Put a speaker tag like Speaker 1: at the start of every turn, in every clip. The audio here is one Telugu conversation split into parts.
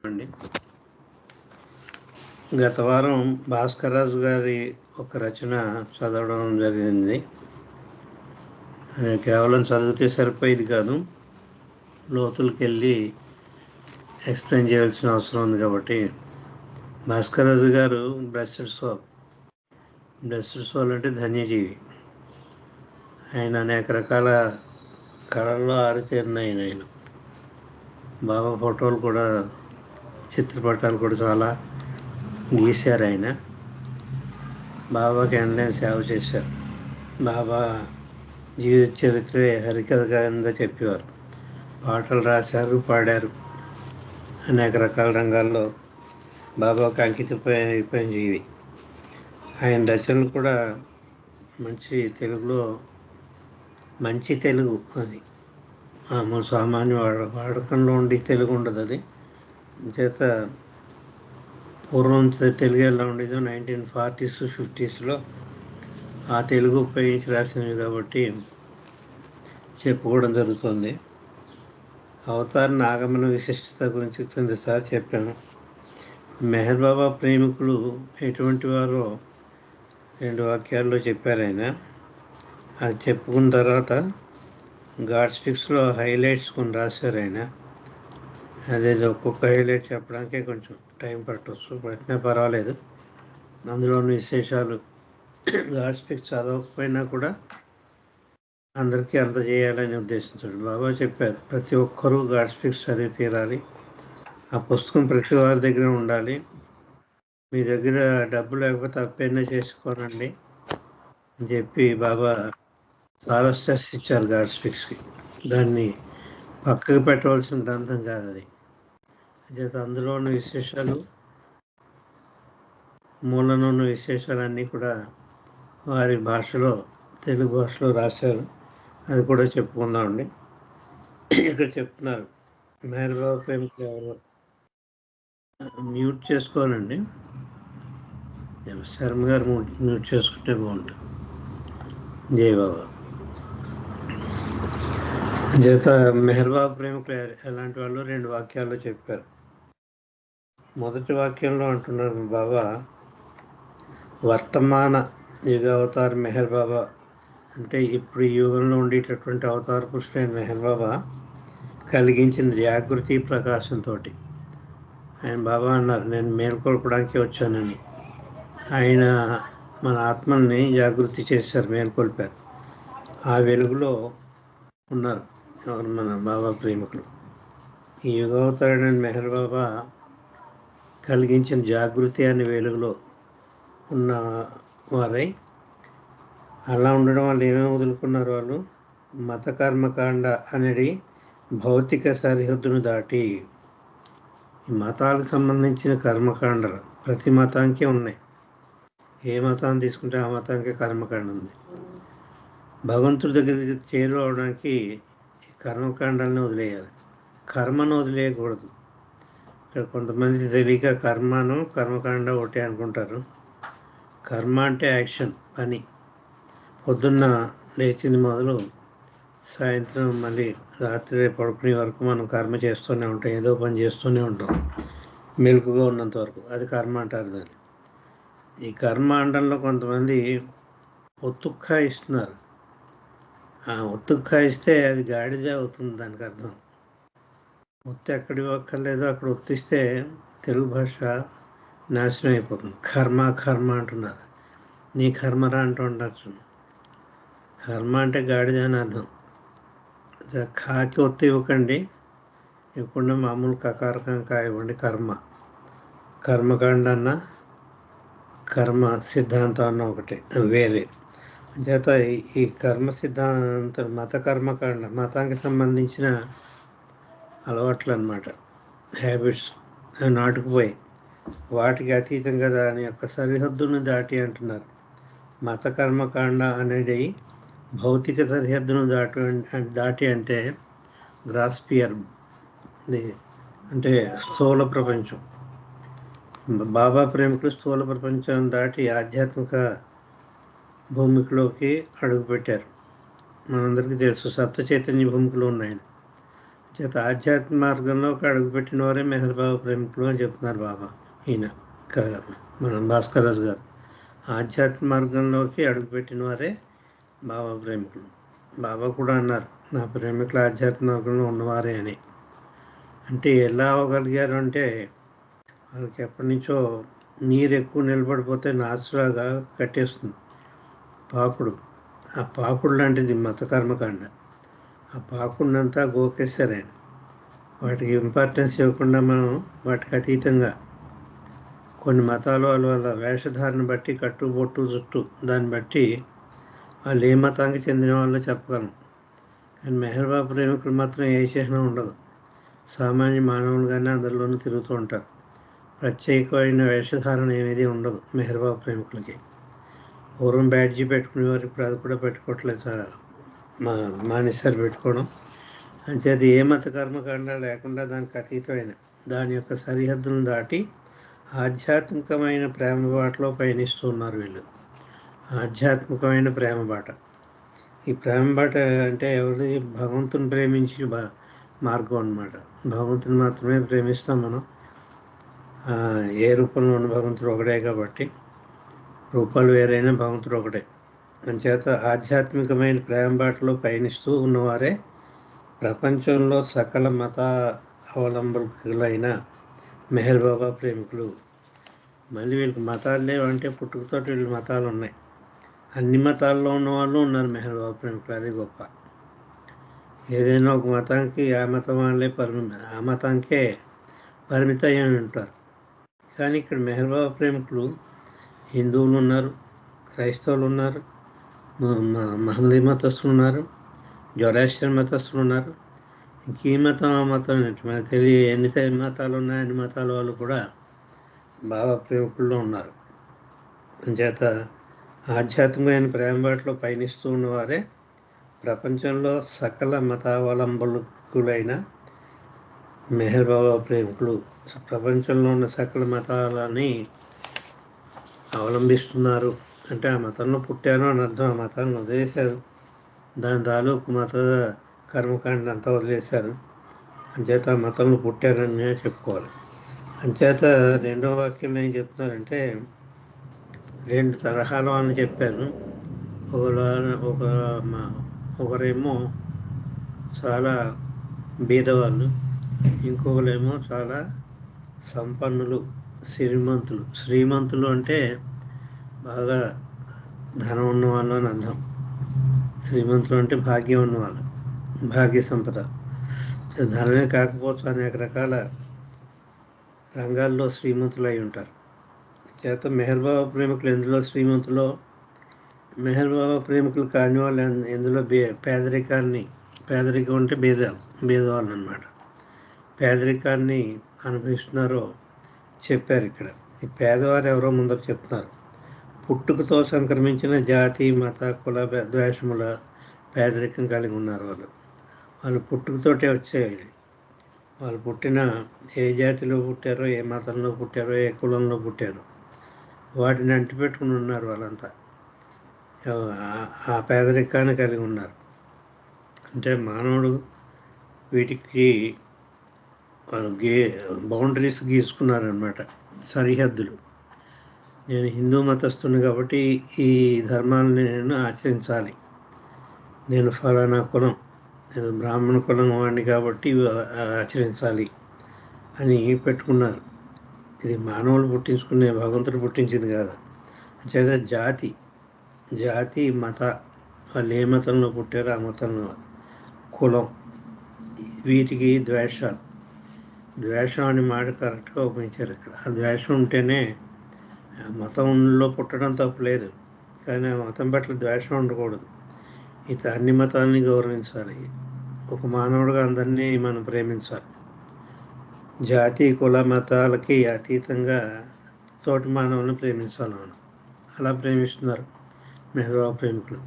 Speaker 1: అండి. గత వారం భాస్కర్రాజు గారి ఒక రచన చదవడం జరిగింది. కేవలం చదివితే సరిపోయేది కాదు, లోతులకు వెళ్ళి ఎక్స్ప్లెయిన్ చేయాల్సిన అవసరం ఉంది. కాబట్టి భాస్కర్రాజు గారు బ్లెస్డ్ సోల్ అంటే ధన్యజీవి. ఆయన అనేక రకాల కళల్లో ఆరితేరిన ఆయన బాబా ఫోటోలు కూడా, చిత్రపటాలు కూడా చాలా గీశారు. ఆయన బాబాకి ఎనలేని సేవ చేశారు. బాబా జీవిత చరిత్రే హరికథ కింద చెప్పేవారు. పాటలు రాశారు, పాడారు. అనేక రకాల రంగాల్లో బాబాకి అంకితమైపోయిన జీవి. ఆయన రచనలు కూడా మంచి తెలుగులో, మంచి తెలుగు అది మామూలు సామాన్య వాడకంలో ఉండి తెలుగు ఉండదు. అది చేత పూర్వం తెలుగు ఎలా ఉండేదో 1940s 50sలో ఆ తెలుగు ఉపయోగించి రాసినవి కాబట్టి చెప్పుకోవడం జరుగుతుంది. అవతార నాగమన విశిష్టత గురించి క్రిందసారి చెప్పాను. మెహర్ బాబా ప్రేమికులు ఎటువంటి వారో 2 వాక్యాల్లో చెప్పారు ఆయన. అది చెప్పుకున్న తర్వాత గాడ్ స్టిక్స్లో హైలైట్స్ కొన్ని రాశారు ఆయన. అదే ఒక్కొక్క హైలైట్ చెప్పడానికే కొంచెం టైం పట్టవచ్చు, పట్టినా పర్వాలేదు. అందులోని విశేషాలు గాడ్ స్టిక్స్ చదవకపోయినా కూడా అందరికీ అందజేయాలని ఉద్దేశించాడు. బాబా చెప్పారు, ప్రతి ఒక్కరూ గాడ్ స్టిక్స్ చదివి తీరాలి. ఆ పుస్తకం ప్రతి వారి దగ్గర ఉండాలి. మీ దగ్గర డబ్బు లేకపోతే అప్పైనా చేసుకోనండి అని చెప్పి బాబా చాలా స్ట్రెస్ ఇచ్చారు గాడ్ స్టిక్స్కి. దాన్ని పక్కకు పెట్టవలసిన గ్రంథం కాదు అది. చేత అందులో ఉన్న విశేషాలు, మూలలో ఉన్న విశేషాలన్నీ కూడా వారి భాషలో, తెలుగు భాషలో రాశారు. అది కూడా చెప్పుకుందామండి. ఇక్కడ చెప్తున్నారు, మెహర్ బాబా ప్రేమికులు ఎవరు మ్యూట్ చేసుకోవాలండి. శర్మ గారు మ్యూట్ చేసుకుంటే బాగుంటుంది. జై బాబా. చేత మెహర్ బాబా ప్రేమికులు ఎలాంటి వాళ్ళు 2 వాక్యాల్లో చెప్పారు. మొదటి వాక్యంలో అంటున్నారు బాబా, వర్తమాన యుగావతార్ మెహర్ బాబా అంటే ఇప్పుడు ఈ యుగంలో ఉండేటటువంటి అవతార పురుషుడైన మెహర్ బాబా కలిగించిన జాగృతి ప్రకాశంతో ఆయన బాబా అన్నారు, నేను మేల్కొల్పడానికి వచ్చానని. ఆయన మన ఆత్మల్ని జాగృతి చేశారు, మేల్కొల్పారు. ఆ వెలుగులో ఉన్నారు ఎవరు? మన బాబా ప్రేమికులు. ఈ యుగావతారుడైన మెహర్ బాబా కలిగించిన జాగృతి అనే వెలుగులో ఉన్న వారై, అలా ఉండడం వల్ల ఏమేమి వదులుకున్నారు వాళ్ళు? మత కర్మకాండ అనేది భౌతిక సరిహద్దును దాటి, మతాలకు సంబంధించిన కర్మకాండలు ప్రతి మతానికి ఉన్నాయి. ఏ మతాన్ని తీసుకుంటే ఆ మతానికి కర్మకాండ ఉంది. భగవంతుడి దగ్గరికి చేరువవడానికి కర్మకాండాలను వదిలేయాలి, కర్మను వదిలేయకూడదు. ఇక్కడ కొంతమంది తెలియక కర్మకాండ ఒకటే అనుకుంటారు. కర్మ అంటే యాక్షన్, పని. పొద్దున్న లేచింది మొదలు సాయంత్రం మళ్ళీ రాత్రి పడుకునే వరకు మనం కర్మ చేస్తూనే ఉంటాం, ఏదో పని చేస్తూనే ఉంటాం మెలకుగా ఉన్నంత వరకు. అది కర్మ అంటారు దాన్ని. ఈ కర్మ అండంలో కొంతమంది ఒత్తుక్కాయిస్తున్నారు. ఆ ఒత్తుక్కాయిస్తే అది గాడిద అవుతుంది. దానికి అర్థం ఒత్తి ఎక్కడ ఇవ్వక్కర్లేదో అక్కడ ఒత్తిస్తే తెలుగు భాష నాశనం అయిపోతుంది. కర్మ అంటున్నారు. నీ కర్మరా అంటూ ఉండొచ్చు. కర్మ అంటే గాడిద అని అర్థం. కాకి ఒత్తి ఇవ్వకండి, ఇప్పుడు మామూలు కకారకంగా ఇవ్వండి. కర్మకాండ అన్న కర్మ సిద్ధాంతం అన్న ఒకటి వేరే. చేత ఈ కర్మ సిద్ధాంతం మత కర్మకాండ, మతానికి సంబంధించిన అలవాట్లు అన్నమాట, హ్యాబిట్స్. అవి నాటుకుపోయి వాటికి అతీతంగా దాని యొక్క సరిహద్దును దాటి అంటున్నారు. మత కర్మకాండ అనేది భౌతిక సరిహద్దును దాటి అంటే గ్రాస్పియర్, అంటే స్థూల ప్రపంచం. బాబా ప్రేమికులు స్థూల ప్రపంచం దాటి ఆధ్యాత్మిక భూమికలోకి అడుగుపెట్టారు. మనందరికీ తెలుసు, సప్త చైతన్య భూమికలు ఉన్నాయి. చేత ఆధ్యాత్మిక మార్గంలోకి అడుగుపెట్టిన వారే మెహర్ బాబా ప్రేమికులు అని చెప్తున్నారు బాబా. ఈయన మన భాస్కర్ రాజు గారు ఆధ్యాత్మిక మార్గంలోకి అడుగుపెట్టిన వారే బాబా ప్రేమికులు. బాబా కూడా అన్నారు, నా ప్రేమికులు ఆధ్యాత్మిక మార్గంలో ఉన్నవారే అని. అంటే ఎలా అవ్వగలిగారు అంటే, వాళ్ళకి ఎప్పటి నుంచో నీరు ఎక్కువ నిలబడిపోతే నాచులాగా కట్టేస్తుంది పాకుడు. ఆ పాకుడు లాంటిది మత కర్మకాండ. ఆ పాకుడినంతా గోకేశారు ఆయన. వాటికి ఇంపార్టెన్స్ ఇవ్వకుండా మనం వాటికి అతీతంగా కొన్ని మతాలు వాళ్ళ వేషధారణ బట్టి, కట్టుబొట్టు చుట్టూ దాన్ని బట్టి వాళ్ళు ఏ మతానికి చెందిన వాళ్ళో చెప్పగలం. కానీ మెహర్ బాబా ప్రేమికులు మాత్రం ఏ చిహ్నం ఉండదు. సామాన్య మానవులుగానే అందరిలోనూ తిరుగుతూ ఉంటారు. ప్రత్యేకమైన వేషధారణ ఏమీ ఉండదు మెహర్ బాబా ప్రేమికులకి. పూర్వం బ్యాడ్జీ పెట్టుకునేవారు, ఇప్పుడు అది కూడా పెట్టుకోవట్లేదు, మానేశారు పెట్టుకోవడం. అంచేది ఏ మత కర్మకాండ లేకుండా దానికి అతీతమైన దాని యొక్క సరిహద్దులను దాటి ఆధ్యాత్మికమైన ప్రేమ బాటలో పయనిస్తూ ఉన్నారు వీళ్ళు. ఆధ్యాత్మికమైన ప్రేమ బాట. ఈ ప్రేమ బాట అంటే ఎవరిది? భగవంతుని ప్రేమించి మార్గం అన్నమాట. భగవంతుని మాత్రమే ప్రేమిస్తాం మనం. ఏ రూపంలో ఉన్న భగవంతుడు ఒకడే కాబట్టి, రూపాలు వేరైనా భగవంతుడు ఒకటే. అంచేత ఆధ్యాత్మికమైన ప్రేమ బాటలో పయనిస్తూ ఉన్నవారే ప్రపంచంలో సకల మత అవలంబకులైన మెహర్ బాబా ప్రేమికులు. మళ్ళీ వీళ్ళకి మతాలు లేవంటే పుట్టుకతో వీళ్ళు మతాలు ఉన్నాయి. అన్ని మతాల్లో ఉన్న వాళ్ళు ఉన్నారు మెహర్ బాబా ప్రేమికులు. అదే గొప్ప. ఏదైనా ఒక మతానికి ఆ మతం వాళ్ళే ఆ మతానికే పరిమితం అయి ఉంటారు. కానీ ఇక్కడ మెహర్ బాబా ప్రేమికులు హిందువులు ఉన్నారు, క్రైస్తవులు ఉన్నారు, మహమ్మదీ మతస్థులు ఉన్నారు, జొరాస్ట్రియన్ మతస్థులు ఉన్నారు. ఇంకే మతం ఆ మతం మనకు తెలియ ఎన్ని మతాలు ఉన్నాయి, అన్ని మతాల వాళ్ళు కూడా బాబా ప్రేమికుల్లో ఉన్నారు. అంచేత ఆధ్యాత్మికమైన ప్రేమ బాటలో పయనిస్తూ ఉన్నవారే ప్రపంచంలో సకల మతావలంబకులైన మెహర్ బాబా ప్రేమికులు. ప్రపంచంలో ఉన్న సకల మతాలని అవలంబిస్తున్నారు అంటే ఆ మతంలో పుట్టారు అని అర్థం. ఆ మతాన్ని వదిలేశారు, దాని తాలూకు మత కర్మకాండ అంతా వదిలేశారు. అంచేత ఆ మతంలో పుట్టారని చెప్పుకోవాలి. అంచేత రెండవ వాక్యంలో ఏం చెప్తున్నారంటే, రెండు తరహాల వాళ్ళని చెప్పారు. ఒకరేమో చాలా బీదవాళ్ళు, ఇంకొకరేమో చాలా సంపన్నులు, శ్రీమంతులు. శ్రీమంతులు అంటే బాగా ధనం ఉన్నవాళ్ళు అని అర్థం. శ్రీమంతులు అంటే భాగ్యం ఉన్నవాళ్ళు, భాగ్య సంపద. ధనమే కాకపోవచ్చు, అనేక రకాల రంగాల్లో శ్రీమంతులు అయి ఉంటారు. చేత మెహర్ బాబా ప్రేమికులు ఎందులో శ్రీమంతులో, మెహర్ బాబా ప్రేమికులు కాని వాళ్ళు ఎందులో పేదరికం అంటే బీదవాళ్ళు అన్నమాట, పేదరికాన్ని అనుభవిస్తున్నారో చెప్పారు ఇక్కడ. ఈ పేదవారు ఎవరో ముందర చెప్తున్నారు. పుట్టుకతో సంక్రమించిన జాతి, మత, కుల ద్వేషముల పేదరికం కలిగి ఉన్నారు వాళ్ళు పుట్టుకతోటే వచ్చేవి. వాళ్ళు పుట్టిన ఏ జాతిలో పుట్టారో, ఏ మతంలో పుట్టారో, ఏ కులంలో పుట్టారో వాటిని అంటిపెట్టుకుని ఉన్నారు. వాళ్ళంతా ఆ పేదరికాన్ని కలిగి ఉన్నారు. అంటే మానవుడు వీటికి బౌండరీస్ గీసుకున్నారనమాట, సరిహద్దులు. నేను హిందూ మతస్థుని కాబట్టి ఈ ధర్మాలని నేను ఆచరించాలి, నేను ఫలానా కులం, నేను బ్రాహ్మణ కులం వాడిని కాబట్టి ఆచరించాలి అని పెట్టుకున్నారు. ఇది మానవులు పుట్టించుకునే, భగవంతుడు పుట్టించింది కాదు. అంచేత జాతి మత, వాళ్ళు ఏ మతంలో పుట్టారో ఆ మతంలో, కులం, వీటికి ద్వేషం అనే మాట కరెక్ట్గా ఉపయోగించారు ఇక్కడ. ఆ ద్వేషం ఉంటేనే, మతంలో పుట్టడం తప్పు లేదు, కానీ ఆ మతం పట్ల ద్వేషం ఉండకూడదు. అన్ని మతాలని గౌరవించాలి. ఒక మానవుడిగా అందరినీ మనం ప్రేమించాలి. జాతి, కుల, మతాలకి అతీతంగా తోటి మానవులను ప్రేమించాలి మనం. అలా ప్రేమిస్తున్నారు మెహర్ బాబా ప్రేమికులు.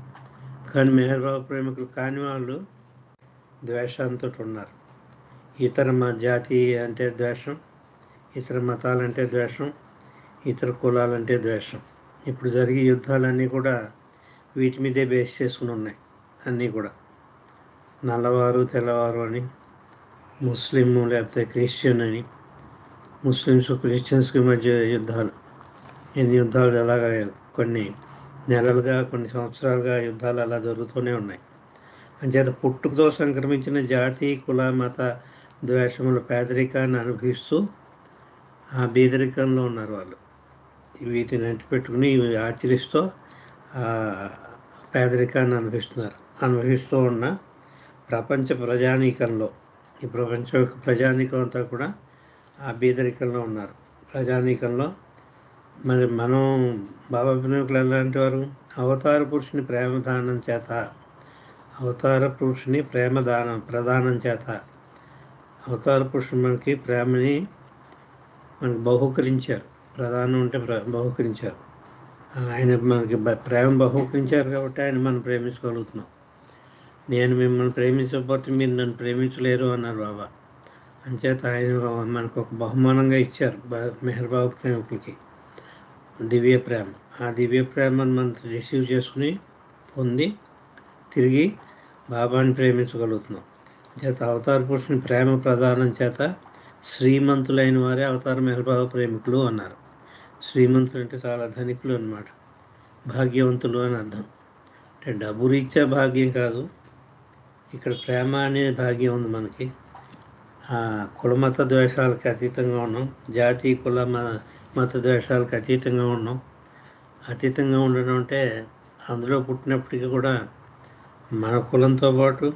Speaker 1: కానీ మెహర్ బాబా ప్రేమికులు కాని వాళ్ళు ద్వేషంతో ఉన్నారు. ఇతర జాతి అంటే ద్వేషం, ఇతర మతాలంటే ద్వేషం, ఇతర కులాలంటే ద్వేషం. ఇప్పుడు జరిగే యుద్ధాలన్నీ కూడా వీటి మీదే బేస్ చేసుకుని ఉన్నాయి. అన్నీ కూడా నల్లవారు తెల్లవారు అని, ముస్లిం లేకపోతే క్రిస్టియన్ అని, ముస్లిమ్స్ క్రిస్టియన్స్కి మధ్య యుద్ధాలు, ఎన్ని యుద్ధాలు అలాగా కొన్ని నెలలుగా కొన్ని సంవత్సరాలుగా యుద్ధాలు అలా జరుగుతూనే ఉన్నాయి. అంచేత పుట్టుకతో సంక్రమించిన జాతి కుల మత ద్వేషముల పేదరికాన్ని అనుభవిస్తూ ఆ బీదరికంలో ఉన్నారు వాళ్ళు. వీటిని అంటిపెట్టుకుని ఆచరిస్తూ ఆ పేదరికాన్ని అనుభవిస్తూ ఉన్న ప్రపంచ ప్రజానీకంలో, ఈ ప్రపంచం యొక్క ప్రజానీకం అంతా కూడా ఆ బీదరికంలో ఉన్నారు. ప్రజానీకంలో మరి మనం బాబా వినాయకులు ఎలాంటి వారు? అవతార పురుషుని ప్రేమదానం చేత, అవతార పురుషుని ప్రదానం చేత, అవతార పురుషుని మనకి ప్రేమని మనకి బహుకరించారు. ప్రధానం అంటే బహుకరించారు. ఆయన మనకి ప్రేమ బహుకరించారు కాబట్టి ఆయన మనం ప్రేమించగలుగుతున్నాం. నేను మిమ్మల్ని ప్రేమించకపోతే మీరు నన్ను ప్రేమించలేరు అన్నారు బాబా. అంచేత ఆయన మనకు ఒక బహుమానంగా ఇచ్చారు మెహర్ బాబా ప్రేమికులకి దివ్య ప్రేమ. ఆ దివ్య ప్రేమను మనం రిసీవ్ చేసుకుని పొంది తిరిగి బాబాని ప్రేమించగలుగుతున్నాం. చేత అవతార పురుషుని ప్రేమ ప్రదానం చేత శ్రీమంతులైన వారే అవతార మెహర్ బాబా ప్రేమికులు అన్నారు. శ్రీమంతులు అంటే చాలా ధనికులు అన్నమాట, భాగ్యవంతులు అని అర్థం. అంటే డబ్బు రీత్యా భాగ్యం కాదు, ఇక్కడ ప్రేమ అనే భాగ్యం ఉంది మనకి. కులమత ద్వేషాలకు అతీతంగా ఉన్నాం, జాతి కుల మత ద్వేషాలకు అతీతంగా ఉన్నాం. అతీతంగా ఉండడం అంటే అందులో పుట్టినప్పటికీ కూడా మన కులంతో పాటు,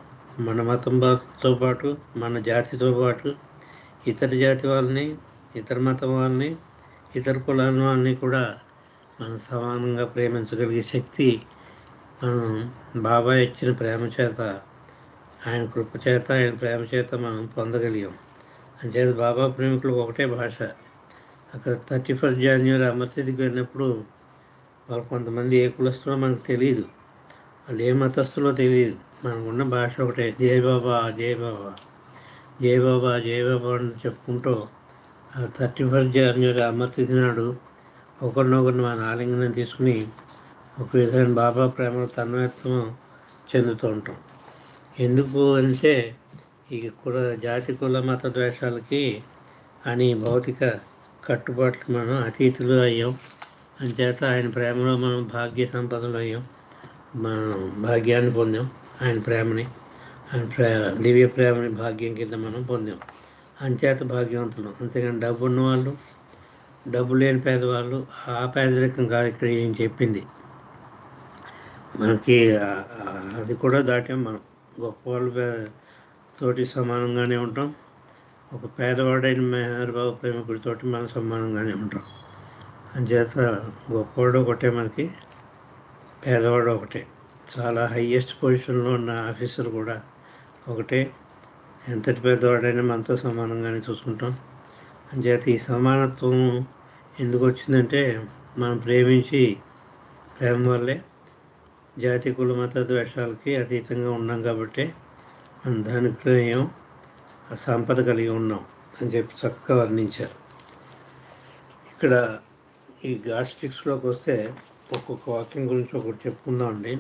Speaker 1: మన మతంతో పాటు, మన జాతితో పాటు ఇతర జాతి వాళ్ళని, ఇతర మతం వాళ్ళని, ఇతర కులాల వాళ్ళని కూడా మనం సమానంగా ప్రేమించగలిగే శక్తి మనం బాబా ఇచ్చిన ప్రేమ చేత, ఆయన కృప చేత, ఆయన ప్రేమ చేత మనం పొందగలిగాం. అంచేత బాబా ప్రేమికులకు ఒకటే భాష. అక్కడ 31 జనవరి అమర్తిథికి వెళ్ళినప్పుడు వాళ్ళు కొంతమంది ఏ కులస్తులో మనకు తెలియదు, వాళ్ళు ఏ మతస్థులో తెలియదు, మనకున్న భాష ఒకటే, జై బాబా జై బాబా జై బాబా జై బాబా అని చెప్పుకుంటూ 31 జనవరి అమర్తిథి నాడు ఒకరినొకరిని మన ఆలింగనం తీసుకుని ఒక విధమైన బాబా ప్రేమ తన్మయత్వం చెందుతూ ఉంటాం. ఎందుకు అంటే ఈ జాతి కుల మత ద్వేషాలకి అని భౌతిక కట్టుబాట్లు మనం అతీతులు అయ్యాం. అంచేత ఆయన ప్రేమలో మనం భాగ్య సంపదలు అయ్యాం, మనం భాగ్యాన్ని పొందాం. ఆయన ప్రేమని, ఆయన దివ్య ప్రేమని భాగ్యం కింద మనం పొందాం. అంచేత భాగ్యవంతులు. అంతేగాని డబ్బు ఉన్నవాళ్ళు, డబ్బు లేని పేదవాళ్ళు ఆ పేదరికం కాదు ఇక్కడ ఏం చెప్పింది. మనకి అది కూడా దాటాం మనం. గొప్పవాళ్ళు తోటి సమానంగానే ఉంటాం, ఒక పేదవాడైన మెహర్ బాబా ప్రేమికుడితోటి మనం సమానంగానే ఉంటాం. అంచేత గొప్పవాడు ఒకటే, మనకి పేదవాడు ఒకటే, చాలా హయ్యెస్ట్ పొజిషన్లో ఉన్న ఆఫీసర్ కూడా ఒకటే, ఎంతటి పెద్దవాడైనా మనతో సమానంగానే చూసుకుంటాం. అంచేత ఈ సమానత్వం ఎందుకు వచ్చిందంటే మనం ప్రేమ వల్లే జాతి కుల మత ద్వేషాలకి అతీతంగా ఉన్నాం కాబట్టి మనం ధనికులయ్యాం, ఆ సంపద కలిగి ఉన్నాం అని చెప్పి చక్కగా వర్ణించారు. ఇక్కడ ఈ గాస్టిక్స్లోకి వస్తే ఒక్కొక్క వాక్యం గురించి ఒకటి చెప్పుకుందామండి.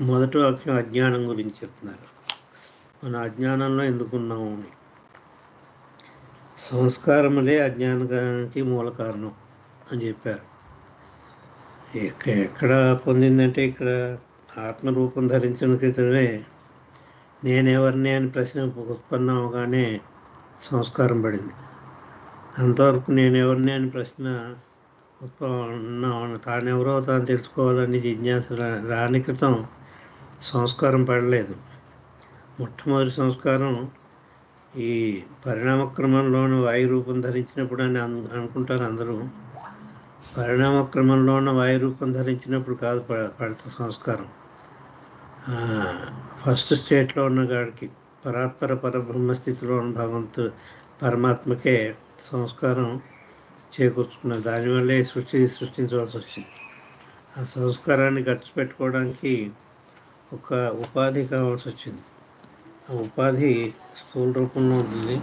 Speaker 1: మొదటి వాక్యం అజ్ఞానం గురించి చెప్తున్నారు. మన అజ్ఞానంలో ఎందుకున్నాము అని. సంస్కారములే అజ్ఞానానికి మూల కారణం అని చెప్పారు. ఎక్కడ పొందిందంటే ఇక్కడ ఆత్మరూపం ధరించిన క్రితమే నేనెవరిని అని ప్రశ్న ఉత్పన్నం అవగానే సంస్కారం పడింది. అంతవరకు నేనెవరిని అని ప్రశ్న తానెవరో తాను తెలుసుకోవాలని జిజ్ఞాస రాని క్రితం సంస్కారం పడలేదు. మొట్టమొదటి సంస్కారం ఈ పరిణామక్రమంలోని వాయు రూపం ధరించినప్పుడు అని అనుకుంటారు అందరూ. పరిణామక్రమంలోన వాయు రూపం ధరించినప్పుడు కాదు పడత సంస్కారం. ఫస్ట్ స్టేట్లో ఉన్న గాడికి, పరబ్రహ్మ స్థితిలో ఉన్న పరమాత్మకే సంస్కారం చేకూర్చుకున్నారు. దానివల్లే సృష్టించవలసి వచ్చింది. ఆ సంస్కారాన్ని ఖర్చు పెట్టుకోవడానికి ఒక ఉపాధి కావాల్సి వచ్చింది. ఆ ఉపాధి స్థూల రూపంలో ఉంటుంది.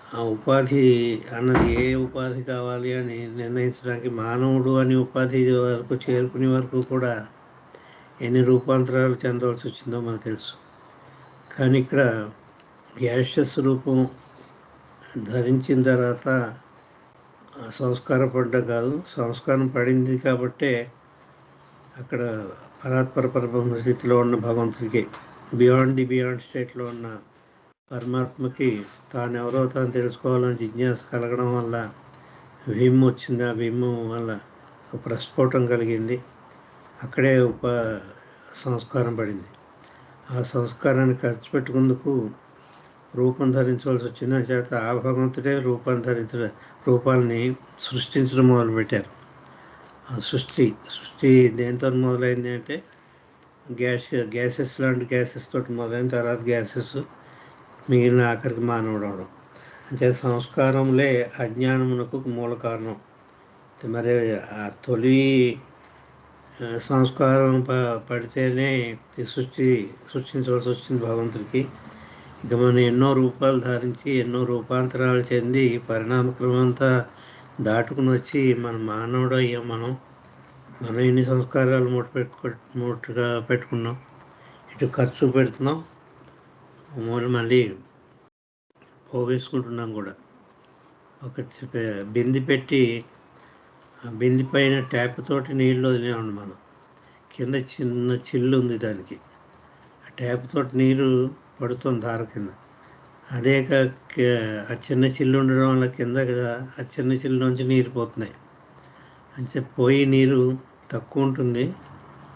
Speaker 1: ఆ ఉపాధి అన్నది ఏ ఉపాధి కావాలి అని నిర్ణయించడానికి మానవుడు అనే ఉపాధి వరకు చేరుకునే వరకు కూడా ఎన్ని రూపాంతరాలు చెందవలసి వచ్చిందో మనకు తెలుసు. కానీ ఇక్కడ గ్యాషియస్ రూపం ధరించిన తర్వాత సంస్కారం పడ్డ కాదు, సంస్కారం పడింది కాబట్టే అక్కడ పరాత్పర పరబ్రహ్మ స్థితిలో ఉన్న భగవంతుడికి, బియాండ్ స్టేట్లో ఉన్న పరమాత్మకి తానెవరో తాను తెలుసుకోవాలని జిజ్ఞాస కలగడం వల్ల భీము వచ్చింది. ఆ భీము వల్ల ఒక ప్రస్ఫోటం కలిగింది. అక్కడే సంస్కారం పడింది. ఆ సంస్కారాన్ని ఖర్చు పెట్టుకుందుకు రూపం ధరించవలసి వచ్చింది. చేత ఆ భగవంతుడే రూపాలని సృష్టించడం మొదలుపెట్టారు. ఆ సృష్టి దేంతో మొదలైంది అంటే గ్యాసెస్ లాంటి గ్యాసెస్ తోటి మొదలైన తర్వాత గ్యాసెస్ మిగిలిన ఆఖరికి మానవుడు అవడం. అంటే సంస్కారంలే అజ్ఞానమునకు మూల కారణం. మరి ఆ తొలి సంస్కారం పడితేనే సృష్టించవలసి వచ్చింది భగవంతుడికి. ఇక మనం ఎన్నో రూపాలు ధారించి ఎన్నో రూపాంతరాలు చెంది పరిణామక్రమం అంతా దాటుకుని వచ్చి మన మానవుడు అయ్యాం. మనం ఎన్ని సంస్కారాలు మూటగా పెట్టుకున్నాం. ఇటు ఖర్చు పెడుతున్నాం, మళ్ళీ పోగేసుకుంటున్నాం కూడా. ఒక బింది పెట్టి ఆ బింది పైన ట్యాప్ తోటి నీళ్ళు వదిలేమండి మనం. కింద చిన్న చిల్లు ఉంది, దానికి ఆ ట్యాప్ తోటి నీరు పడుతుంది ధార కింద. అదే ఆ చిన్న చిల్లు ఉండడం వల్ల కింద కదా ఆ చిన్న చిల్లులోంచి నీరు పోతున్నాయి. అంటే పోయి నీరు తక్కువ ఉంటుంది,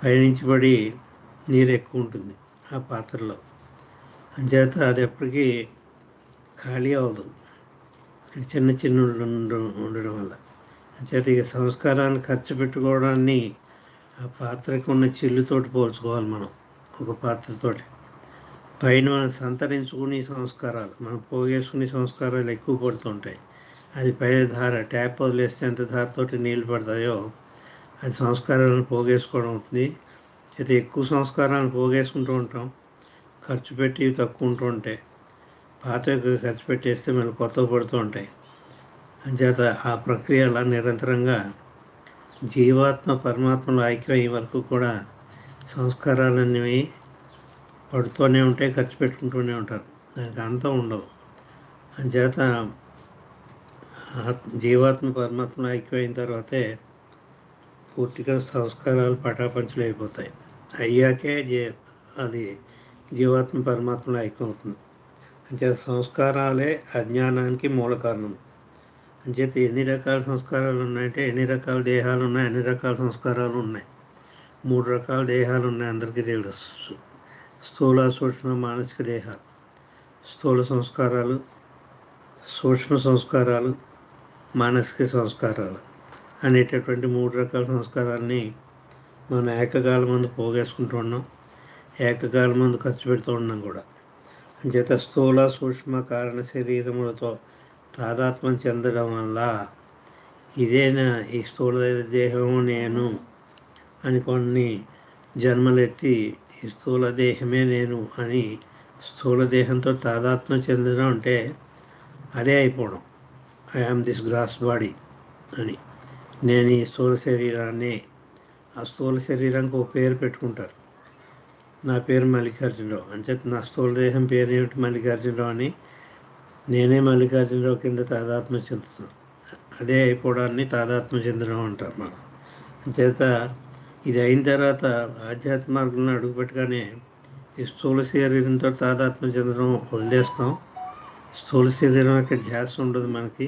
Speaker 1: పైనుంచి పడి నీరు ఎక్కువ ఉంటుంది ఆ పాత్రలో. అంచేత అది ఎప్పటికీ ఖాళీ అవ్వదు, చిన్న చిన్న ఉండడం వల్ల. అంచేత ఇక సంస్కారాన్ని ఖర్చు పెట్టుకోవడాన్ని ఆ పాత్రకు ఉన్న చిల్లుతోటి పోల్చుకోవాలి మనం. ఒక పాత్రతోటి పైన మనం సంతరించుకునే సంస్కారాలు, మనం పోగేసుకునే సంస్కారాలు ఎక్కువ పడుతుంటాయి. అది పైన ధార ట్యాప్ వదిలేస్తే ఎంత ధారతోటి నీళ్ళు పడతాయో అది సంస్కారాలను పోగేసుకోవడం అవుతుంది. అయితే ఎక్కువ సంస్కారాలను పోగేసుకుంటూ ఉంటాం, ఖర్చు పెట్టి తక్కువ ఉంటూ ఉంటాయి. పాత ఖర్చు పెట్టేస్తే మనం కొత్తవి పడుతూ ఉంటాయి. అంచేత ఆ ప్రక్రియ అలా నిరంతరంగా జీవాత్మ పరమాత్మలో ఐక్యమయ్యే వరకు కూడా సంస్కారాలనేవి పడుతూనే ఉంటాయి, ఖర్చు పెట్టుకుంటూనే ఉంటారు. దానికి అంతం ఉండదు. అంచేత జీవాత్మ పరమాత్మలో ఐక్యమైన తర్వాతే పూర్తిగా సంస్కారాలు పటాపంచలు అయిపోతాయి. అయ్యాకే అది జీవాత్మ పరమాత్మలో ఐక్యం అవుతుంది. అంచేత సంస్కారాలే అజ్ఞానానికి మూల కారణం. అంచేత ఎన్ని రకాల సంస్కారాలు ఉన్నాయంటే ఎన్ని రకాల దేహాలు ఉన్నాయి, అన్ని రకాల సంస్కారాలు ఉన్నాయి. 3 రకాల దేహాలు ఉన్నాయి, అందరికీ తెలుసు. స్థూల, సూక్ష్మ, మానసిక దేహాలు. స్థూల సంస్కారాలు, సూక్ష్మ సంస్కారాలు, మానసిక సంస్కారాలు అనేటటువంటి 3 రకాల సంస్కారాలని మనం ఏకకాలం ముందు పోగేసుకుంటూ ఉన్నాం, ఏకకాలం ముందు ఖర్చు పెడుతూ ఉన్నాం కూడా. అంచేత స్థూల, సూక్ష్మ, కారణ శరీరములతో తాదాత్మ్యం చెందడం వల్ల ఇదేనా ఈ స్థూల దేహము నేను అని కొన్ని జన్మలెత్తి ఈ స్థూల దేహమే నేను అని స్థూల దేహంతో తాదాత్మ్యం చెందడం అంటే అదే అయిపోవడం. I am this gross body అని. నేను ఈ స్థూల శరీరాన్ని. ఆ స్థూల శరీరానికి ఒక పేరు పెట్టుకుంటారు. నా పేరు మల్లికార్జునరావు. అంచేత నా స్థూల దేహం పేరు ఏమిటి? మల్లికార్జునరావు అని. నేనే మల్లికార్జునరావు కింద తాదాత్మ్యం చెందుతాను. అదే అయిపోవడాన్ని తాదాత్మ్యం చెందడం అంటారు మనం. అంచేత ఇది అయిన తర్వాత ఆధ్యాత్మ మార్గంలో అడుగుపెట్టగానే ఈ స్థూల శరీరంతో తాదాత్మ్యం చెందడం వదిలేస్తాం. స్థూల శరీరం యొక్క ధ్యాస ఉండదు మనకి.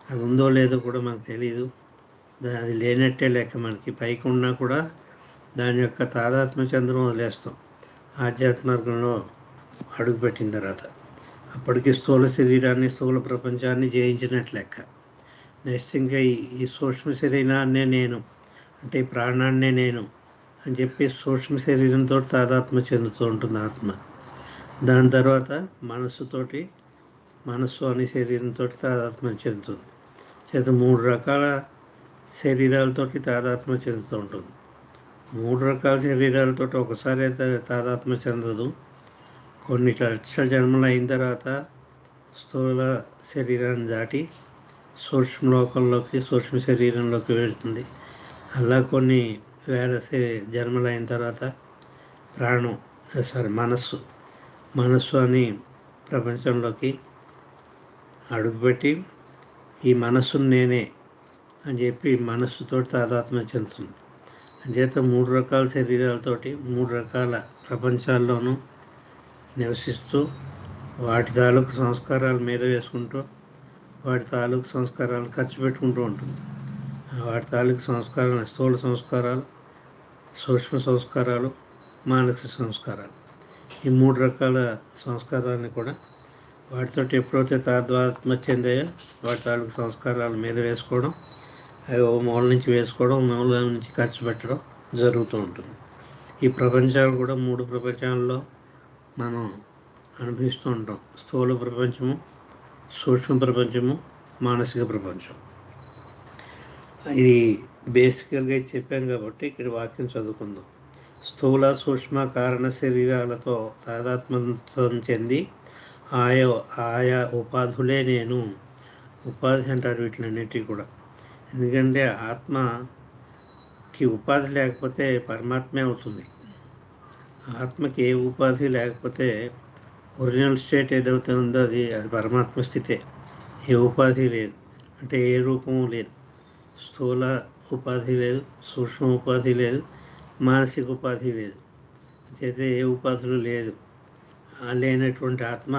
Speaker 1: అది ఉందో లేదో కూడా మనకు తెలియదు. అది లేనట్టే లెక్క మనకి. పైకి ఉన్నా కూడా దాని యొక్క తాదాత్మ్య చెందడం వదిలేస్తాం ఆధ్యాత్మ మార్గంలో అడుగుపెట్టిన తర్వాత. అప్పటికి స్థూల శరీరాన్ని, స్థూల ప్రపంచాన్ని జయించినట్లు లెక్క. నెక్స్ట్ ఇంకా ఈ సూక్ష్మ శరీరాన్నే నేను, అంటే ఈ ప్రాణాన్నే నేను అని చెప్పి సూక్ష్మ శరీరంతో తాదాత్మ్యం చెందుతూ ఉంటుంది ఆత్మ. దాని తర్వాత మనస్సు అనే శరీరంతో తాదాత్మ్యం చెందుతుంది. చేత 3 రకాల శరీరాలతోటి తాదాత్మ్యం చెందుతూ ఉంటుంది. 3 రకాల శరీరాలతో ఒకసారి తాదాత్మ్యం చెందదు. కొన్ని లక్షల జన్మలు అయిన తర్వాత స్థూల శరీరాన్ని దాటి సూక్ష్మ శరీరంలోకి వెళుతుంది. అలా కొన్ని వేల జన్మలు అయిన తర్వాత మనస్సు అని ప్రపంచంలోకి అడుగుపెట్టి ఈ మనస్సును నేనే అని చెప్పి మనస్సుతో తాదాత్మ్యం చెందుతుంది. అంచేత 3 రకాల శరీరాలతోటి 3 రకాల ప్రపంచాల్లోనూ నివసిస్తూ వాటి తాలూకు సంస్కారాలు మీద వేసుకుంటూ వాటి తాలూకు సంస్కారాలు ఖర్చు పెట్టుకుంటూ ఉంటుంది. వాటి తాలూకు సంస్కారాలు స్థూల సంస్కారాలు, సూక్ష్మ సంస్కారాలు, మానసిక సంస్కారాలు. ఈ 3 రకాల సంస్కారాలని కూడా వాటితోటి ఎప్పుడైతే తాదాత్మ్యం చెందాయో వాటి తాలూకు సంస్కారాల మీద వేసుకోవడం, అవి ఓ మూల నుంచి వేసుకోవడం, మూల నుంచి ఖర్చు పెట్టడం జరుగుతూ ఉంటుంది. ఈ ప్రపంచాలు కూడా 3 ప్రపంచాల్లో మనం అనుభవిస్తూ ఉంటాం. స్థూల ప్రపంచము, సూక్ష్మ ప్రపంచము, మానసిక ప్రపంచం. ఇది బేసికల్గా చెప్పాం కాబట్టి ఇక్కడ వాక్యం చదువుకుందాం. స్థూల సూక్ష్మ కారణ శరీరాలతో తాదాత్మ్యం చెంది ఆయా ఉపాధులే నేను. ఉపాధి అంటారు వీటిలన్నిటికీ కూడా. ఎందుకంటే ఆత్మకి ఉపాధి లేకపోతే పరమాత్మే అవుతుంది. ఆత్మకి ఏ ఉపాధి లేకపోతే ఒరిజినల్ స్టేట్ ఏదైతే ఉందో అది పరమాత్మ స్థితే. ఏ ఉపాధి లేదు, అంటే ఏ రూపము లేదు. స్థూల ఉపాధి లేదు, సూక్ష్మ ఉపాధి లేదు, మానసిక ఉపాధి లేదు. అయితే ఏ ఉపాధులు లేదు. లేనటువంటి ఆత్మ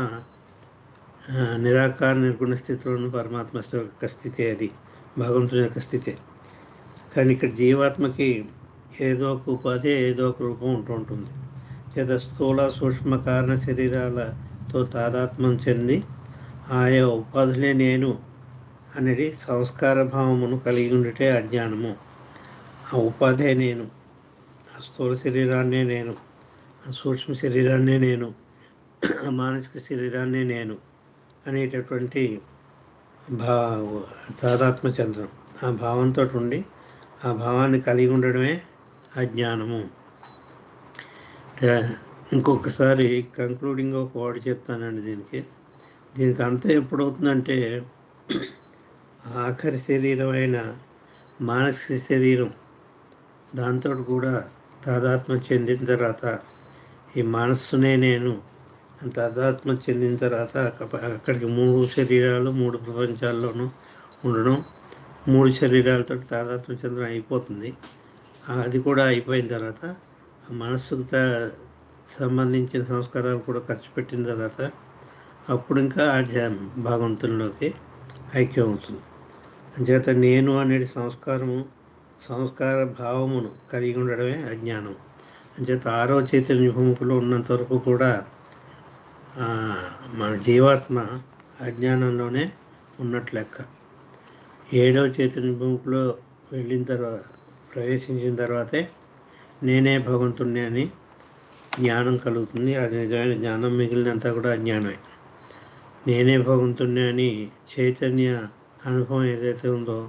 Speaker 1: నిరాకార నిర్గుణ స్థితిలోని పరమాత్మ యొక్క స్థితి, అది భగవంతుని యొక్క స్థితి. కానీ ఇక్కడ జీవాత్మకి ఏదో ఒక ఉపాధి, ఏదో ఒక రూపం ఉంటూ ఉంటుంది. చేత స్థూల సూక్ష్మ కారణ శరీరాలతో తాదాత్మ్యం చెంది ఆయా ఉపాధులే నేను అనేది సంస్కార భావమును కలిగి ఉండితే అజ్ఞానము. ఆ ఉపాధే నేను, ఆ స్థూల శరీరాన్నే నేను, ఆ సూక్ష్మ శరీరాన్నే నేను, ఆ మానసిక శరీరాన్నే నేను అనేటటువంటి తాదాత్మ్య చెందడం. ఆ భావంతో ఉండి ఆ భావాన్ని కలిగి ఉండడమే అజ్ఞానము. ఇంకొకసారి కంక్లూడింగ్ ఒక వర్డ్ చెప్తానండి దీనికి అంతా ఎప్పుడవుతుందంటే ఆఖరి శరీరం అయిన మానసిక శరీరం దాంతో కూడా తాదాత్మ్యం చెందిన తర్వాత ఈ మనస్సునే నేను తాదాత్మ్యం చెందిన తర్వాత అక్కడికి 3 శరీరాలు 3 ప్రపంచాల్లోనూ ఉండడం, 3 శరీరాలతో తాదాత్మ్యం చెందడం అయిపోతుంది. అది కూడా అయిపోయిన తర్వాత ఆ మనస్సుకు సంబంధించిన సంస్కారాలు కూడా ఖర్చు పెట్టిన తర్వాత అప్పుడు ఇంకా భగవంతునిలోకి ఐక్యం అవుతుంది. అంచేత నేను అనేది సంస్కార భావమును కలిగి ఉండడమే అజ్ఞానం. అంచేత 6వ చైతన్య భూమికలో ఉన్నంత వరకు కూడా మన జీవాత్మ అజ్ఞానంలోనే ఉన్నట్లు లెక్క. 7వ చైతన్య భూమికలో వెళ్ళిన తర్వాత ప్రవేశించిన తర్వాతే నేనే భగవంతుణ్ణి అని జ్ఞానం కలుగుతుంది. అది నిజమైన జ్ఞానం. మిగిలినంతా కూడా అజ్ఞానమే. నేనే భగవంతుణ్ణి అని చైతన్య అనుభవం ఏదైతే ఉందో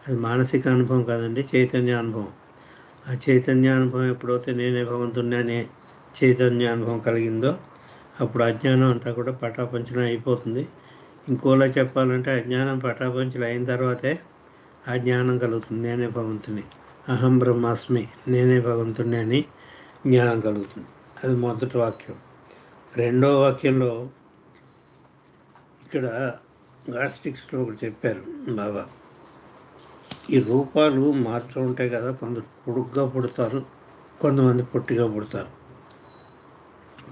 Speaker 1: అది మానసిక అనుభవం కాదండి, చైతన్య అనుభవం. ఆ చైతన్య అనుభవం ఎప్పుడైతే నేనే భగవంతుణ్ణి అనే చైతన్య అనుభవం కలిగిందో అప్పుడు అజ్ఞానం అంతా కూడా పటాపంచలం అయిపోతుంది. ఇంకోలా చెప్పాలంటే అజ్ఞానం పటాపంచలు అయిన తర్వాతే ఆ జ్ఞానం కలుగుతుంది. నేనే భగవంతుని, అహం బ్రహ్మాస్మి, నేనే భగవంతుని అని జ్ఞానం కలుగుతుంది. అది మొదటి వాక్యం. 2వ వాక్యంలో ఇక్కడ గాస్టిక్స్లో ఒకటి చెప్పారు బాబా. ఈ రూపాలు మారుతూ ఉంటాయి కదా, కొందరు పొడుగ్గా పుడతారు, కొంతమంది పొట్టిగా పుడతారు,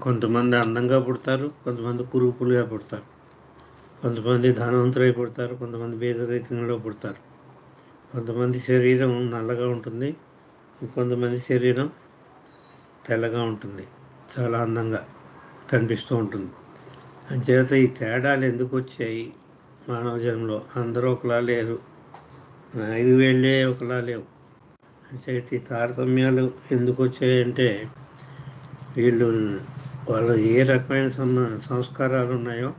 Speaker 1: కొంతమంది అందంగా పుడతారు, కొంతమంది కురూపులుగా పుడతారు, కొంతమంది ధనవంతులై పుడతారు, కొంతమంది పేదరికంలో పుడతారు, కొంతమంది శరీరం నల్లగా ఉంటుంది, కొంతమంది శరీరం తెల్లగా ఉంటుంది, చాలా అందంగా కనిపిస్తూ ఉంటుంది. అంచేత ఈ తేడాలు ఎందుకు వచ్చాయి మానవ జన్మలో? అందరూ ఒకలా లేరు, 5 వేళ్ళే ఒకలా లేవు. అంచేత ఈ తారతమ్యాలు ఎందుకు వచ్చాయంటే వాళ్ళు ఏ రకమైన సంస్కారాలు ఉన్నాయో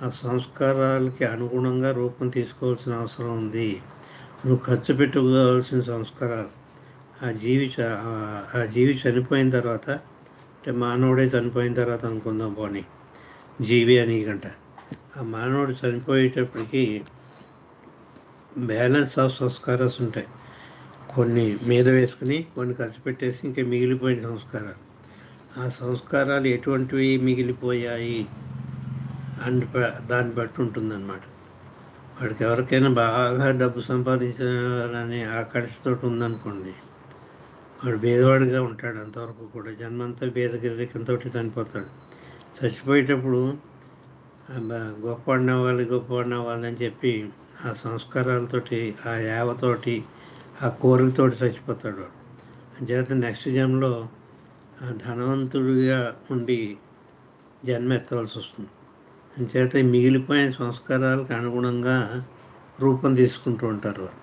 Speaker 1: ఆ సంస్కారాలకి అనుగుణంగా రూపం తీసుకోవాల్సిన అవసరం ఉంది. నువ్వు ఖర్చు పెట్టుకోవాల్సిన సంస్కారాలు ఆ జీవి చనిపోయిన తర్వాత, అంటే మానవుడే చనిపోయిన తర్వాత అనుకుందాం పోనీ, జీవి అని గంట ఆ మానవుడు చనిపోయేటప్పటికి బ్యాలెన్స్ ఆఫ్ సంస్కారాలు ఉంటాయి. కొన్ని మీద వేసుకుని కొన్ని ఖర్చు పెట్టేసి ఇంకా మిగిలిపోయిన సంస్కారాలు. ఆ సంస్కారాలు ఎటువంటివి మిగిలిపోయాయి దాన్ని బట్టి ఉంటుందన్నమాట. వాడికి ఎవరికైనా బాగా డబ్బు సంపాదించాలని ఆకాంక్షతో ఉందనుకోండి, వాడు పేదవాడిగా ఉంటాడు. అంతవరకు కూడా జన్మంతా పేదరికంతో చనిపోతాడు. చచ్చిపోయేటప్పుడు గొప్పవాడిని అవ్వాలి అని చెప్పి ఆ సంస్కారాలతోటి, ఆ యావతోటి, ఆ కోరికతోటి చచ్చిపోతాడు వాడు. అంచేత నెక్స్ట్ జన్మలో ధనవంతుడిగా ఉండి జన్మ ఎత్తవలసి వస్తుంది. అంచేత మిగిలిపోయిన సంస్కారాలకు అనుగుణంగా రూపం తీసుకుంటూ ఉంటారు వారు.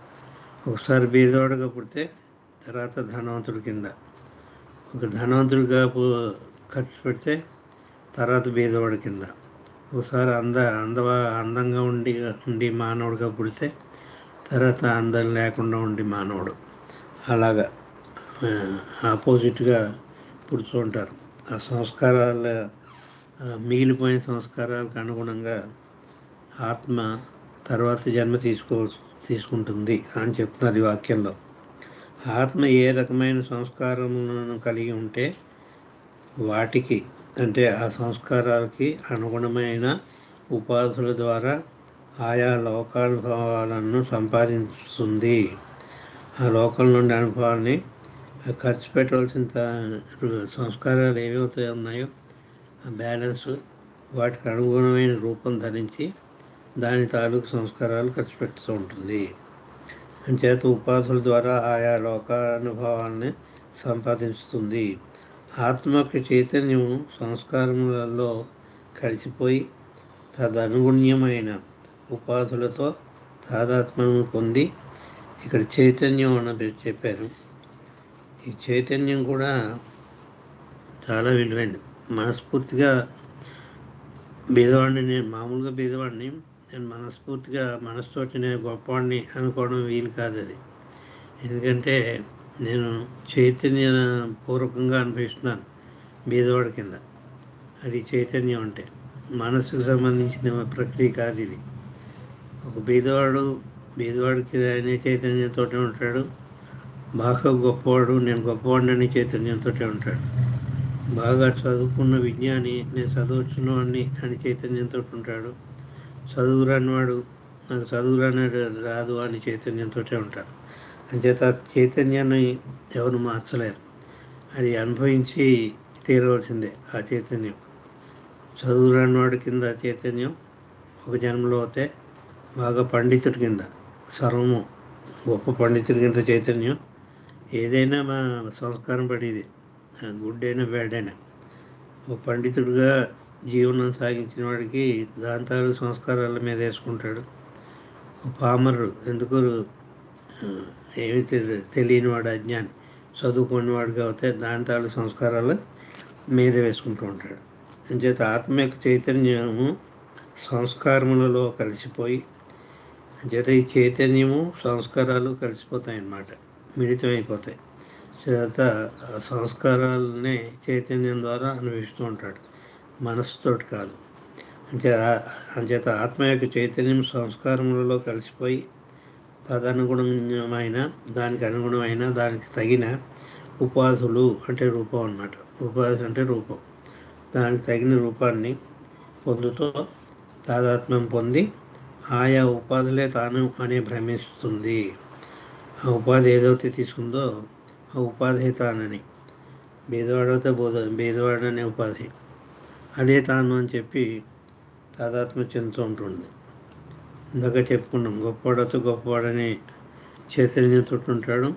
Speaker 1: ఒకసారి బీదవాడుగా పుడితే తర్వాత ధనవంతుడి కింద, ఒక ధనవంతుడిగా ఖర్చు పెడితే తర్వాత బీదవాడి కింద, ఒకసారి అందంగా ఉండి మానవుడిగా పుడితే తర్వాత అందం లేకుండా ఉండి మానవుడు. అలాగా ఆపోజిట్గా పుడుతూ ఉంటారు. ఆ సంస్కారాల మిగిలిపోయిన సంస్కారాలకు అనుగుణంగా ఆత్మ తర్వాత జన్మ తీసుకుంటుంది అని చెప్తున్నారు ఈ వాక్యంలో. ఆత్మ ఏ రకమైన సంస్కారములను కలిగి ఉంటే వాటికి, అంటే ఆ సంస్కారాలకి అనుగుణమైన ఉపాధుల ద్వారా ఆయా లోకానుభవాలను సంపాదిస్తుంది. ఆ లోకం నుండి అనుభవాన్ని ఖర్చు పెట్టవలసిన సంస్కారాలు ఏవైతే ఉన్నాయో ఆ బ్యాలెన్స్, వాటికి అనుగుణమైన రూపం ధరించి దాని తాలూకు సంస్కారాలు ఖర్చు పెడుతూ ఉంటుంది. అంచేత ఉపాధుల ద్వారా ఆయా లోకానుభవాన్ని సంపాదిస్తుంది. ఆత్మకు చైతన్యం సంస్కారములలో కలిసిపోయి తదనుగుణ్యమైన ఉపాధులతో తాదాత్మ్యం పొంది, ఇక్కడ చైతన్యం అని చెప్పారు. ఈ చైతన్యం కూడా చాలా విలువైనది. మనస్ఫూర్తిగా బీదవాడిని, నేను మామూలుగా బీదవాడిని, నేను మనస్తోటి నేను గొప్పవాడిని అనుకోవడం వీలు కాదు. అది ఎందుకంటే నేను చైతన్య పూర్వకంగా అనుభవిస్తున్నాను బీదవాడి కింద. అది చైతన్యం అంటే మనసుకు సంబంధించిన ప్రక్రియ కాదు ఇది. ఒక బీదవాడికి అనే చైతన్యంతో ఉంటాడు. బాగా గొప్పవాడు, నేను గొప్పవాడిని అనే చైతన్యంతో ఉంటాడు. బాగా చదువుకున్న విజ్ఞాని, నేను చదువుతున్నవాడిని అని చైతన్యంతో ఉంటాడు. చదువు రానివాడు, నాకు చదువు రాదు అని చైతన్యంతో ఉంటారు. అంచేత చైతన్యాన్ని ఎవరు మార్చలేరు. అది అనుభవించి తీరవలసిందే. ఆ చైతన్యం చదువు రానివాడి కింద చైతన్యం ఒక జన్మలో అయితే బాగా పండితుడి కింద, సర్వము గొప్ప పండితుడి కింద చైతన్యం. ఏదైనా మా సంస్కారం పడేది, గుడ్ అయినా బ్యాడ్ అయినా. ఒక పండితుడిగా జీవనం సాగించిన వాడికి దాంతాలు సంస్కారాల మీద వేసుకుంటాడు. పామరుడు ఎందుకు ఏమి తెలియని వాడు, అజ్ఞాని, చదువుకునేవాడుగా అయితే దాంతాలు సంస్కారాలు మీద వేసుకుంటూ ఉంటాడు. అంచేత ఆత్మ యొక్క చైతన్యము సంస్కారములలో కలిసిపోయి, అంచేత ఈ చైతన్యము సంస్కారాలు కలిసిపోతాయి అన్నమాట, మిళితమైపోతాయి. చేత సంస్కారాలనే చైతన్యం ద్వారా అనుభవిస్తూ ఉంటాడు, మనస్సుతోటి కాదు. అంచేత ఆత్మ యొక్క చైతన్యం సంస్కారములలో కలిసిపోయి దానికి అనుగుణమైన దానికి తగిన ఉపాధులు అంటే రూపం అన్నమాట. ఉపాధి అంటే రూపం. దానికి తగిన రూపాన్ని పొందుతూ తాదాత్మ్యం పొంది ఆయా ఉపాధులే తాను అనే భ్రమిస్తుంది. ఆ ఉపాధి ఏదైతే తీసుకుందో ఆ ఉపాధి తానని, బీదవాడైతే బీదవాడు అనే ఉపాధి అదే తాను అని చెప్పి తాదాత్మ్యం చెందుతూ ఉంటుంది. ఇందాక చెప్పుకున్నాం, గొప్పవాడైతే గొప్పవాడని చైతన్యంతో ఉంటాడు,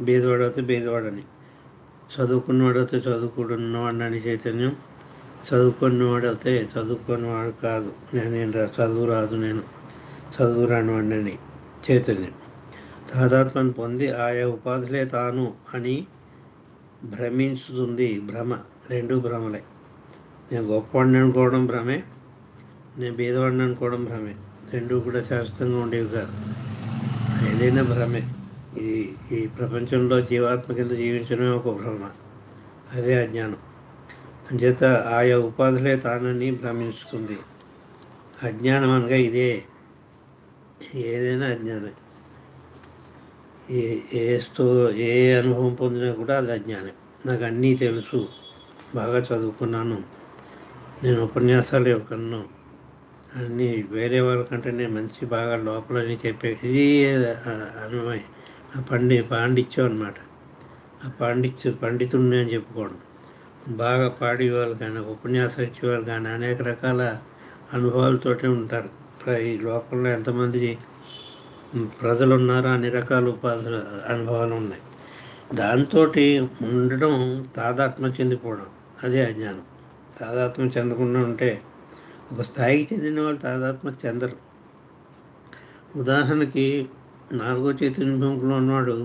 Speaker 1: బీదవాడైతే బీదవాడని, చదువుకున్నవాడైతే చదువుకున్నవాడని చైతన్యం, చదువుకున్నవాడైతే చదువుకున్నవాడు కాదు, నేను చదువు రాదు, నేను చదువు రానివాడిని చైతన్యం. తాదాత్మ్యం పొంది ఆయా ఉపాధులే తాను అని భ్రమించుతుంది. భ్రమ, రెండు భ్రమలే. నేను గొప్పవాడిని అనుకోవడం భ్రమే, నేను బీదవాడిని అనుకోవడం భ్రమే. రెండూ కూడా శాశ్వతంగా ఉండేవి కాదు, ఏదైనా భ్రమే. ఈ ప్రపంచంలో జీవాత్మ కింద జీవించడమే ఒక భ్రమ, అదే అజ్ఞానం. అంచేత ఆయా ఉపాధులే తానని భ్రమించుతుంది. అజ్ఞానం అనగా ఇదే, ఏదైనా అజ్ఞానం. ఏ అనుభవం పొందినా కూడా అది అజ్ఞానం. నాకు అన్నీ తెలుసు, బాగా చదువుకున్నాను, నేను ఉపన్యాసాలు ఇవ్వగలను, అన్నీ వేరే వాళ్ళకంటే నేను మంచి బాగా లోపలని చెప్పే ఇది అనుభవం. పాండిత్యం అనమాట. ఆ పండితుడిని అని చెప్పుకోవడం. బాగా పాడేవాళ్ళు కానీ ఉపన్యాసం ఇచ్చేవాళ్ళు కానీ అనేక రకాల అనుభవాలతోటి ఉంటారు. ఈ లోకంలో ఎంతమంది ప్రజలు ఉన్నారో అన్ని రకాల అనుభవాలు ఉన్నాయి. దాంతో ఉండడం తాదాత్మ్యం చెందిపోవడం, అదే అజ్ఞానం. తాదాత్మ్యం చెందకుండా ఉంటే ఒక స్థాయికి చెందిన వాళ్ళు తాదాత్మ్యం చెందరు. ఉదాహరణకి 4వ చైతన్య భూమికలో ఉన్నవాడు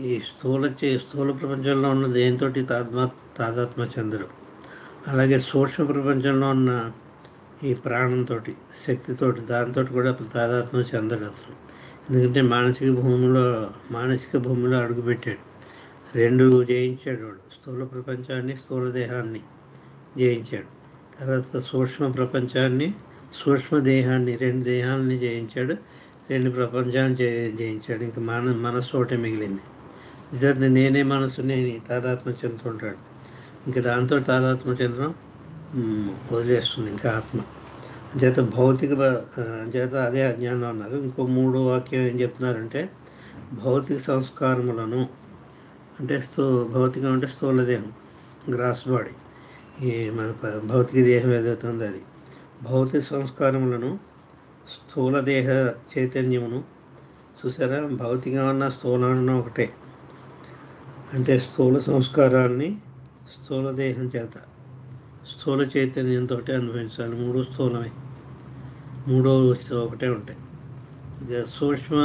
Speaker 1: ఈ స్థూల ప్రపంచంలో ఉన్న దేనితో తాదాత్మ్య చెందడు. అలాగే సూక్ష్మ ప్రపంచంలో ఉన్న ఈ ప్రాణంతో, శక్తితోటి, దాంతో కూడా తాదాత్మ్యం చెందడు అతను. ఎందుకంటే మానసిక భూమిలో అడుగుపెట్టాడు. 2 జయించాడు వాడు. స్థూల ప్రపంచాన్ని, స్థూల దేహాన్ని జయించాడు. తర్వాత సూక్ష్మ ప్రపంచాన్ని, సూక్ష్మ దేహాన్ని, 2 దేహాలని జయించాడు. 2 ప్రపంచాన్ని జయించాడు. ఇంకా మనస్సు ఒకటే మిగిలింది. నిజంగా నేనే మనసు, నేను తాదాత్మ్యం చెందుతుంటాడు. ఇంకా దాంతో తాదాత్మ్యం చెందడం వదిలేస్తుంది ఇంకా ఆత్మ. చేత అదే అజ్ఞానం అన్నారు. ఇంకో 3వ వాక్యం ఏం చెప్తున్నారంటే, భౌతిక సంస్కారములను, అంటే భౌతికం అంటే స్థూల దేహం, గ్రాస్ బాడీ, ఈ మన భౌతిక దేహం ఏదైతే ఉందో అది. భౌతిక సంస్కారములను, స్థూల దేహ చైతన్యమును. చూసారా, భౌతికమన్నా స్థూలమన్నా ఒకటే. అంటే స్థూల సంస్కారాల్ని స్థూల దేహం చేత, స్థూల చైతన్యంతో అనుభవించాలి. 3 స్థూలమే, 3 ఒకటే ఉంటాయి. ఇక సూక్ష్మ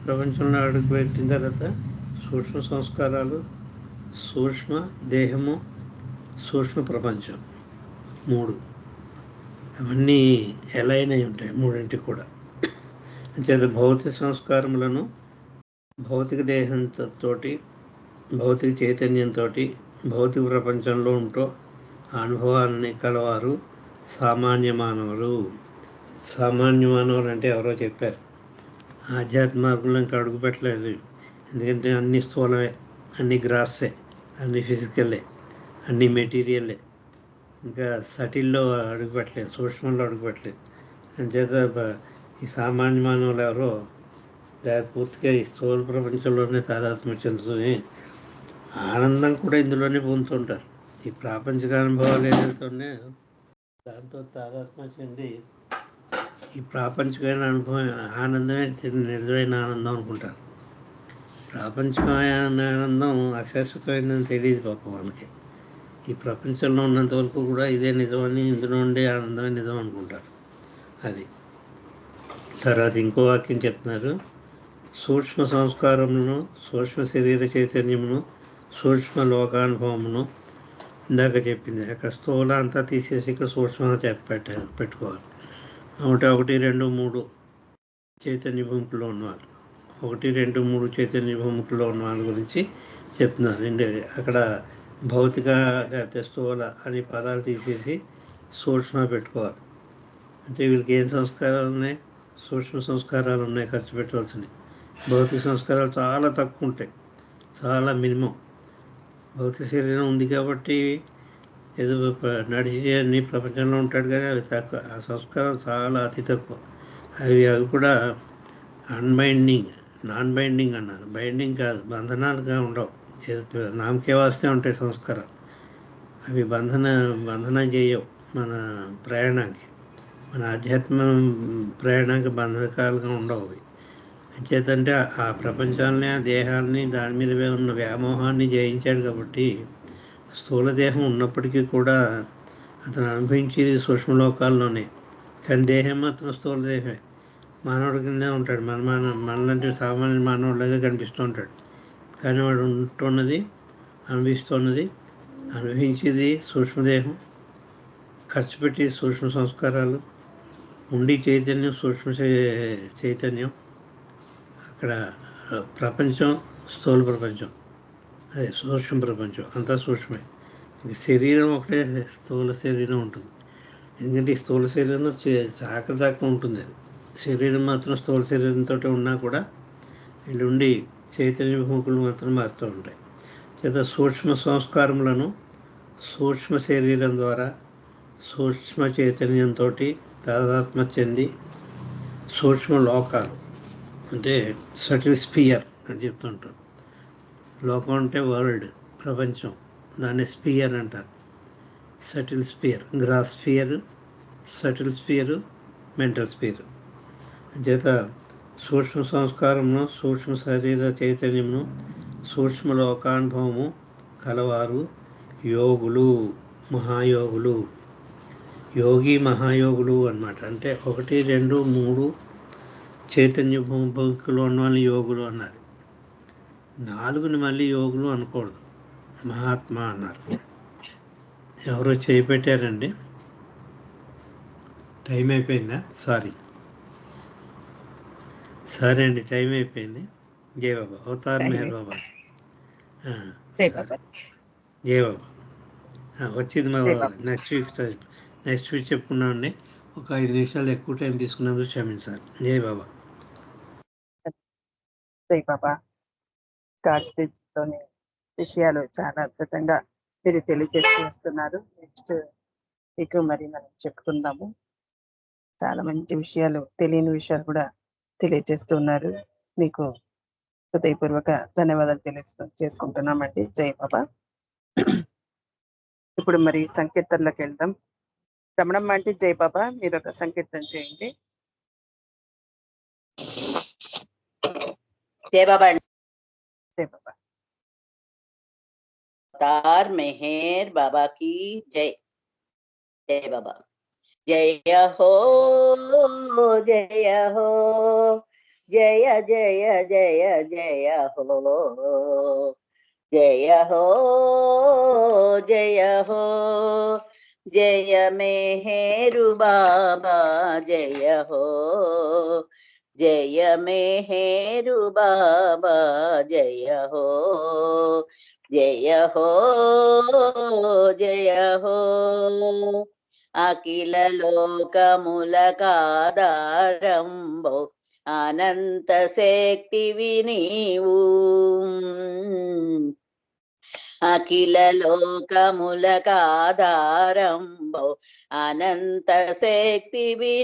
Speaker 1: ప్రపంచంలో అడుగుపెట్టిన తర్వాత సూక్ష్మ సంస్కారాలు, సూక్ష్మ దేహము, సూక్ష్మ ప్రపంచం, 3 అవన్నీ ఎలైన్ అయి ఉంటాయి. 3 కూడా. అంచేత భౌతిక సంస్కారములను భౌతిక దేహంతో, భౌతిక చైతన్యంతో, భౌతిక ప్రపంచంలో ఉంటూ అనుభవాన్ని కలవారు సామాన్య మానవులు. సామాన్య మానవులు అంటే ఎవరో చెప్పారు. ఆధ్యాత్మ మార్గంలో ఇంకా అడుగు పెట్టలేదు. ఎందుకంటే అన్ని స్థూలమే, అన్ని గ్రాసే, అన్ని ఫిజికల్లే, అన్ని మెటీరియల్లే. ఇంకా సటిల్లో అడుగు పెట్టలేదు, సూక్ష్మంలో అడుగు పెట్టలేదు. అంచేత ఈ సామాన్య మానవులు ఎవరో పూర్తిగా ఈ స్థూల ప్రపంచంలోనే తాదాత్మ్యం చెందుతుంది. ఆనందం కూడా ఇందులోనే పొందుతుంటారు. ఈ ప్రాపంచిక అనుభవాలు ఏదైతే ఉన్నాయో దాంతో తాదాత్మ్యం చెంది ఈ ప్రాపంచికమైన అనుభవం ఆనందమే నిజమైన ఆనందం అనుకుంటారు. ప్రాపంచికమైన ఆనందం అశాశ్వతమైందని తెలియదు పాపం వాళ్ళకి. ఈ ప్రపంచంలో ఉన్నంత వరకు కూడా ఇదే నిజమని, ఇందులో ఉండే ఆనందమే నిజం అనుకుంటారు. అది తర్వాత ఇంకో వాక్యం చెప్తున్నారు. సూక్ష్మ సంస్కారములను, సూక్ష్మ శరీర చైతన్యమును, సూక్ష్మ లోకానుభవమును. ఇందాక చెప్పింది అక్కడ స్థూల అంతా తీసేసి ఇక్కడ సూక్ష్మంగా పెట్టుకోవాలి. 1, 2, 3 చైతన్య భూమికలో ఉన్నవాళ్ళు, 1, 2, 3 చైతన్య భూమికలో ఉన్న వాళ్ళ గురించి చెప్తున్నారు. అక్కడ భౌతిక లేకపోతే స్థూల అనే పదాలు తీసేసి సూక్ష్మ పెట్టుకోవాలి. అంటే వీళ్ళకి ఏం సంస్కారాలు ఉన్నాయి? సూక్ష్మ సంస్కారాలు ఉన్నాయి ఖర్చు పెట్టవలసినవి. భౌతిక సంస్కారాలు చాలా తక్కువ ఉంటాయి, చాలా మినిమం. భౌతిక శరీరం ఉంది కాబట్టి ఏదో నడిచి అన్ని ప్రపంచంలో ఉంటాడు, కానీ అవి తక్కువ. ఆ సంస్కారాలు చాలా అతి తక్కువ. అవి కూడా నాన్ బైండింగ్ అన్నారు. బైండింగ్ కాదు, బంధనాలుగా ఉండవు. నామకే వాస్తే ఉంటాయి సంస్కారాలు. అవి బంధనం చేయవు మన ప్రయాణానికి, మన ఆధ్యాత్మ ప్రయాణానికి బంధకాలుగా ఉండవు అవి. అంచేతంటే ఆ ప్రపంచాలని, ఆ దేహాలని, దాని మీద ఉన్న వ్యామోహాన్ని జయించాడు కాబట్టి స్థూల దేహం ఉన్నప్పటికీ కూడా అతను అనుభవించేది సూక్ష్మలోకాల్లోనే. కానీ దేహం మాత్రం స్థూల దేహమే, మానవుడి కిందే ఉంటాడు. మనలాంటి సామాన్య మానవుడిలాగా కనిపిస్తూ ఉంటాడు. కానీ వాడు అనుభవించేది సూక్ష్మదేహం, ఖర్చు పెట్టి సూక్ష్మ సంస్కారాలు, ఉండి చైతన్యం, సూక్ష్మ చైతన్యం. అక్కడ ప్రపంచం స్థూల ప్రపంచం, అదే సూక్ష్మ ప్రపంచం, అంతా సూక్ష్మే. శరీరం ఒకటే స్థూల శరీరం ఉంటుంది. ఎందుకంటే ఈ స్థూల శరీరంలో చాకరి దాకా ఉంటుంది. అది శరీరం మాత్రం స్థూల శరీరంతో ఉన్నా కూడా వీళ్ళు ఉండి చైతన్య భూముకులు మాత్రం మారుతూ ఉంటాయి. చేత సూక్ష్మ సంస్కారములను సూక్ష్మ శరీరం ద్వారా సూక్ష్మ చైతన్యంతో తాదాత్మ్యం చెంది సూక్ష్మ లోకాలు అంటే సటిల్ స్పియర్ అని చెప్తుంటారు. లోకం అంటే వరల్డ్, ప్రపంచం, దాన్ని స్పియర్ అంటారు. Subtle sphere, gross sphere, subtle sphere, mental sphere. చేత సూక్ష్మ సంస్కారమును, సూక్ష్మ శరీర చైతన్యమును, సూక్ష్మ లోకానుభవము కలవారు యోగులు, మహాయోగులు. యోగి మహాయోగులు అన్నమాట. అంటే 1, 2, 3 చైతన్య భూమిలో ఉన్న వాళ్ళని యోగులు అన్నారు. 4ని మళ్ళీ యోగులు అనకూడదు, మహాత్మా అన్నారు. ఎవరో చేయి పెట్టారండి. టైం అయిపోయిందా? సరే అండి, టైం అయిపోయింది. జై బాబా. అవతార్ మెహర్ బాబా. జై బాబా. వచ్చింది మా నెక్స్ట్ వీక్ చెప్పుకున్నామండి. ఒక 5 నిమిషాలు ఎక్కువ టైం తీసుకున్నందుకు క్షమించాలి. జై బాబా.
Speaker 2: జై బాబా. గాడ్ స్పీచ్లోని విషయాలు చాలా అద్భుతంగా మీరు తెలియజేస్తూ వస్తున్నారు. నెక్స్ట్ వీక్ మరి మనం చెప్పుకుందాము. చాలా మంచి విషయాలు, తెలియని విషయాలు కూడా తెలియజేస్తున్నారు. మీకు హృదయపూర్వక ధన్యవాదాలు చేసుకుంటున్నామండి. జై బాబా. ఇప్పుడు మరి సంకీర్తనలోకి వెళ్దాం. రమణమ్మ అంటే జై బాబా, మీరు ఒక సంకీర్తన చేయండి.
Speaker 3: జై బాబా.
Speaker 2: జై బాబా.
Speaker 3: అవతార్ మెహర్ బాబా की जय. जय बाबा. जय हो, जय हो, जय जय जय जय हो, जय हो, जय हो, जय मेहरु बाबा, जय हो, जय मेहरु बाबा, जय हो, जय हो, जय हो, అఖిల లోకములకాధారంబో అనంత శక్తివి నీవు, అఖిల లోకములకాధారంబో అనంత శక్తివి